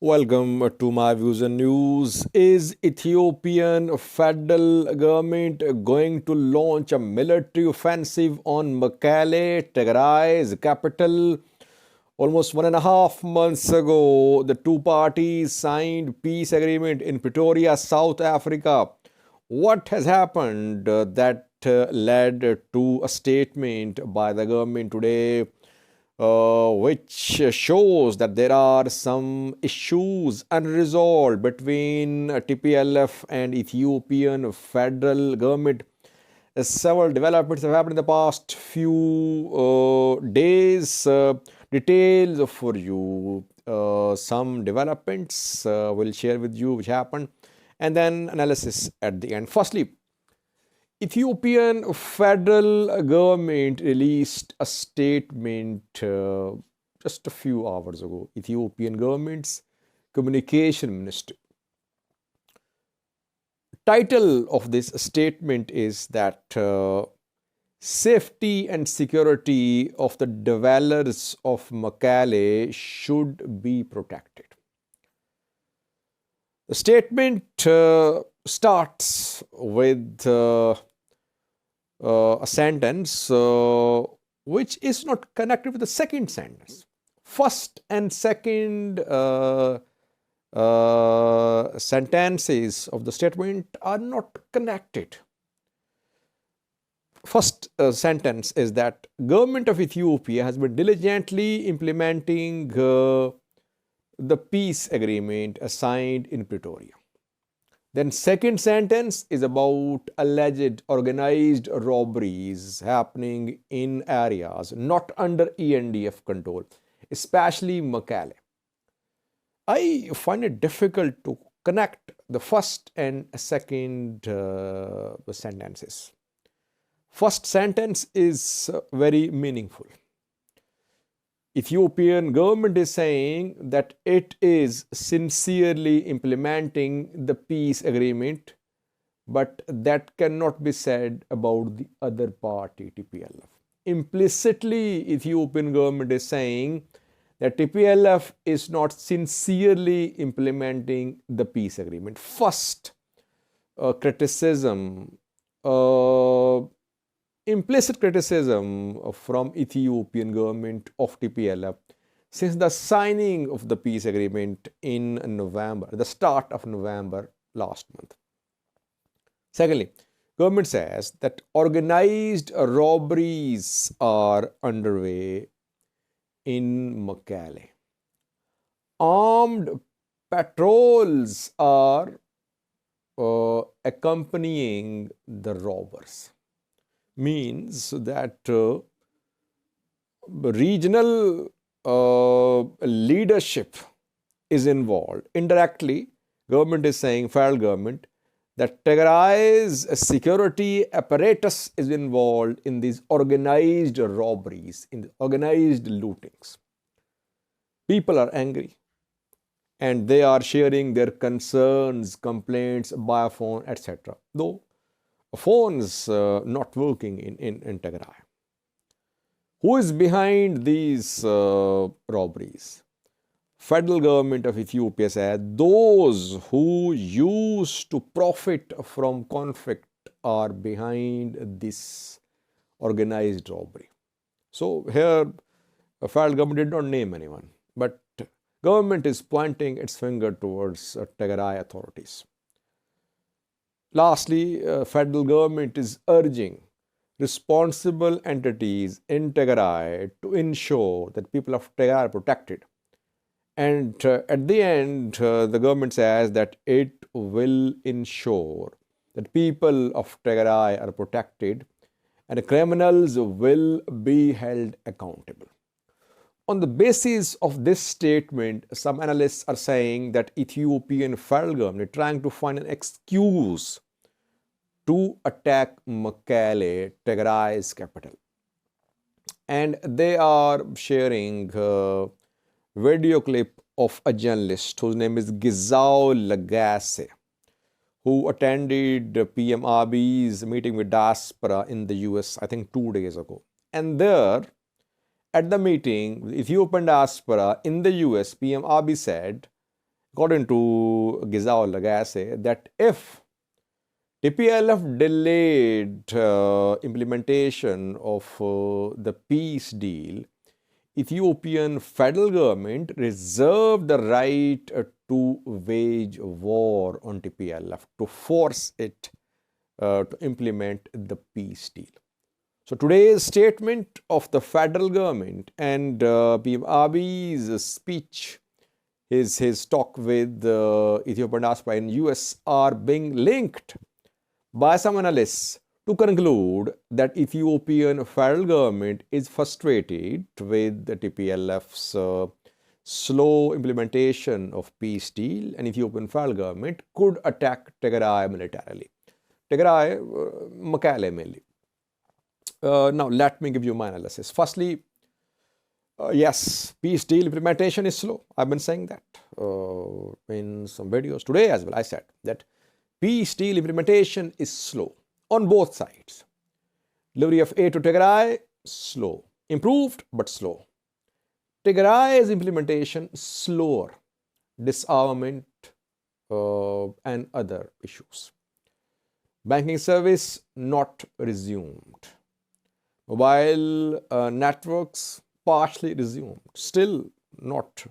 Welcome to my views and news. Is Ethiopian federal government going to launch a military offensive on Mekelle, Tigray's capital? Almost 1.5 months ago, the two parties signed peace agreement in Pretoria, South Africa. What has happened that led to a statement by the government today which shows that there are some issues unresolved between TPLF and Ethiopian federal government. Several developments have happened in the past few days. Details for you. Some developments will share with you which happened, and then analysis at the end. Firstly, Ethiopian federal government released a statement just a few hours ago. Ethiopian government's communication ministry. Title of this statement is that safety and security of the dwellers of Mekelle should be protected. The statement starts with a sentence which is not connected with the second sentence. First and second sentences of the statement are not connected. First sentence is that government of Ethiopia has been diligently implementing the peace agreement signed in Pretoria. Then second sentence is about alleged organized robberies happening in areas not under ENDF control, especially Mekelle. I find it difficult to connect the first and second sentences. First sentence is very meaningful. Ethiopian government is saying that it is sincerely implementing the peace agreement, but that cannot be said about the other party, TPLF. Implicitly, Ethiopian government is saying that TPLF is not sincerely implementing the peace agreement. First criticism, implicit criticism from Ethiopian government of TPLF since the signing of the peace agreement in November, the start of November last month. Secondly, government says that organized robberies are underway in Mekelle. Armed patrols are accompanying the robbers. Means that regional leadership is involved. Indirectly, government is saying, federal government, that Tigray's security apparatus is involved in these organized robberies, in the organized lootings. People are angry and they are sharing their concerns, complaints by phone, etc. Though phones not working in Tigray. Who is behind these robberies? Federal government of Ethiopia said those who used to profit from conflict are behind this organized robbery. So here, federal government did not name anyone, but government is pointing its finger towards Tigray authorities. Lastly, federal government is urging responsible entities in Tigray to ensure that people of Tigray are protected. And at the end, the government says that it will ensure that people of Tigray are protected and criminals will be held accountable. On the basis of this statement, some analysts are saying that Ethiopian federal government is trying to find an excuse to attack Mekelle, Tigray's capital. And they are sharing a video clip of a journalist whose name is Gizao Lagasse, who attended PM Abiy's meeting with diaspora in the US, I think 2 days ago. And there, at the meeting, the Ethiopian diaspora in the US, PM Abiy said according to Gizao Lagase, that if TPLF delayed implementation of the peace deal, Ethiopian federal government reserved the right to wage war on TPLF, to force it to implement the peace deal. So today's statement of the federal government and PM Abiy's speech, his talk with the Ethiopian diaspora in US are being linked by some analysts to conclude that Ethiopian federal government is frustrated with the TPLF's slow implementation of peace deal, and Ethiopian federal government could attack Tigray militarily. Tigray, Mekelle mainly. Now, let me give you my analysis. Firstly, yes, peace deal implementation is slow. I've been saying that in some videos today as well. I said that peace deal implementation is slow on both sides. Delivery of aid to Tigray, slow. Improved, but slow. Tigray's implementation, slower. Disarmament and other issues. Banking service, not resumed. Mobile networks, partially resumed. Still not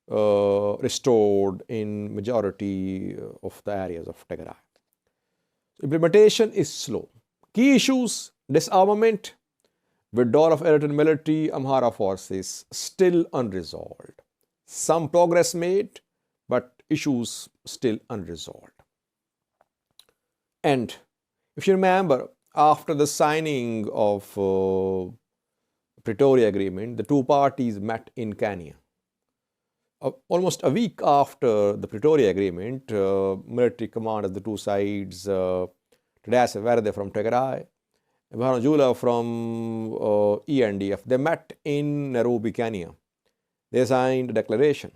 restored in majority of the areas of Tigray. Implementation is slow. Key issues, disarmament, withdrawal of Eritrean military, Amhara forces, still unresolved. Some progress made, but issues still unresolved. And if you remember, after the signing of Pretoria Agreement, the two parties met in Kenya. Almost a week after the Pretoria Agreement, military commanders of the two sides, Tadesse Verde from Tigray, Jula from ENDF, they met in Nairobi, Kenya. They signed a declaration.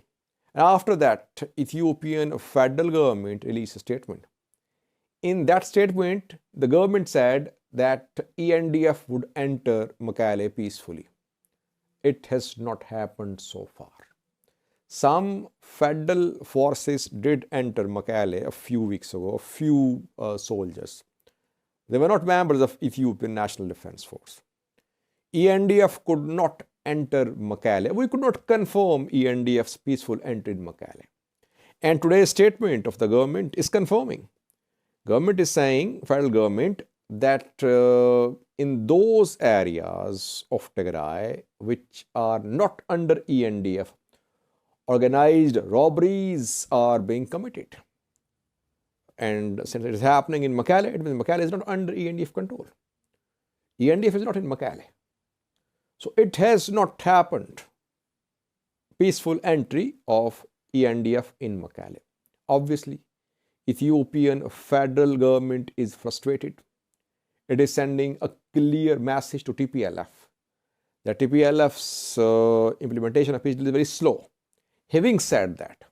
And after that, Ethiopian federal government released a statement. In that statement, the government said that ENDF would enter Mekelle peacefully. It has not happened so far. Some federal forces did enter Mekelle a few weeks ago, a few soldiers. They were not members of Ethiopian National Defense Force. ENDF could not enter Mekelle. We could not confirm ENDF's peaceful entry in Mekelle. And today's statement of the government is confirming. Government is saying, federal government, that in those areas of Tigray which are not under ENDF, organized robberies are being committed. And since it is happening in Mekelle, it means Mekelle is not under ENDF control. ENDF is not in Mekelle. So it has not happened. Peaceful entry of ENDF in Mekelle. Obviously, Ethiopian federal government is frustrated. It is sending a clear message to TPLF that TPLF's implementation of peace deal is very slow. Having said that,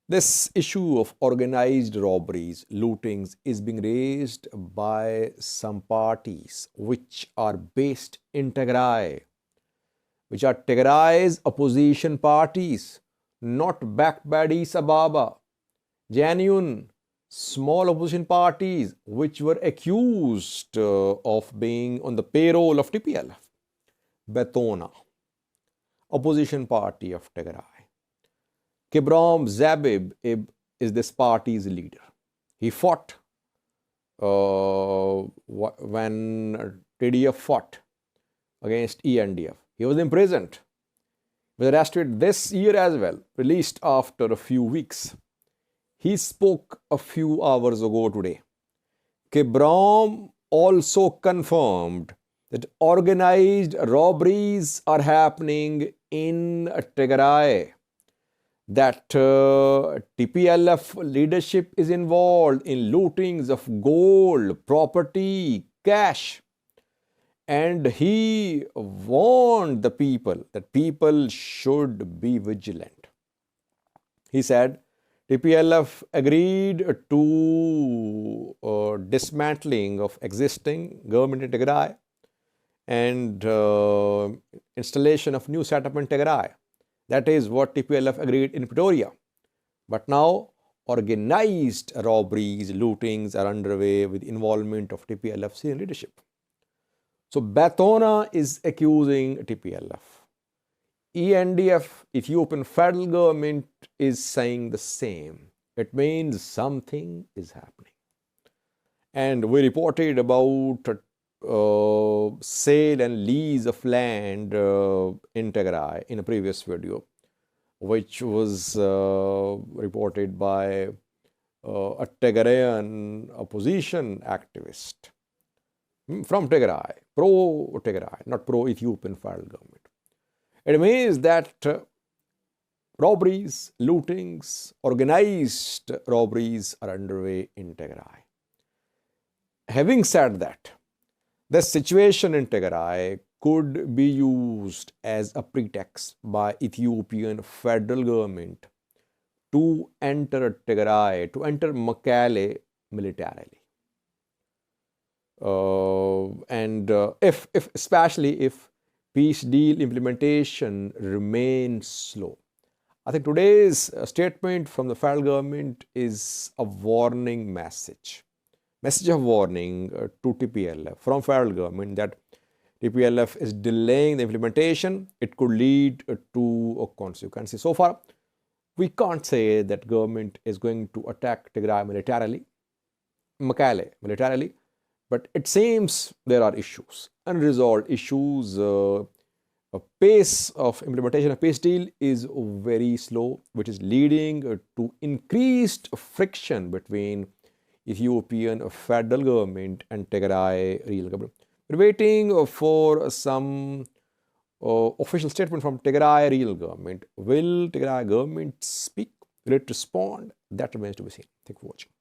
this issue of organized robberies, lootings is being raised by some parties which are based in Tigray, which are Tigray's opposition parties, not backed by Addis Ababa. Genuine small opposition parties which were accused of being on the payroll of TPLF. Betona, opposition party of Tigray. Kibrom Zabib is this party's leader. He fought when TDF fought against ENDF. He was imprisoned. He was arrested this year as well, released after a few weeks. He spoke a few hours ago today. Kibrom also confirmed that organized robberies are happening in Tigray, that TPLF leadership is involved in lootings of gold, property, cash. And he warned the people that people should be vigilant. He said, TPLF agreed to dismantling of existing government in Tigray and installation of new setup in Tigray. That is what TPLF agreed in Pretoria. But now organized robberies, lootings are underway with involvement of TPLF senior leadership. So Bathona is accusing TPLF. ENDF, Ethiopian federal government, is saying the same. It means something is happening. And we reported about sale and lease of land in Tigray in a previous video, which was reported by a Tigrayan opposition activist from Tigray, pro-Tigray, not pro-Ethiopian federal government. It means that robberies, lootings, organized robberies are underway in Tigray. Having said that, the situation in Tigray could be used as a pretext by Ethiopian federal government to enter Tigray, to enter Mekelle militarily. Especially if peace deal implementation remains slow. I think today's statement from the federal government is a warning message of warning to TPLF from federal government that TPLF is delaying the implementation. It could lead to a consequence. So far, we can't say that government is going to attack Tigray militarily, Mekelle militarily, but it seems there are issues, unresolved issues. Pace of implementation of peace deal is very slow, which is leading to increased friction between Ethiopian federal government and Tigray real government. We're waiting for some official statement from Tigray real government. Will Tigray government speak? Will it respond? That remains to be seen. Thank you for watching.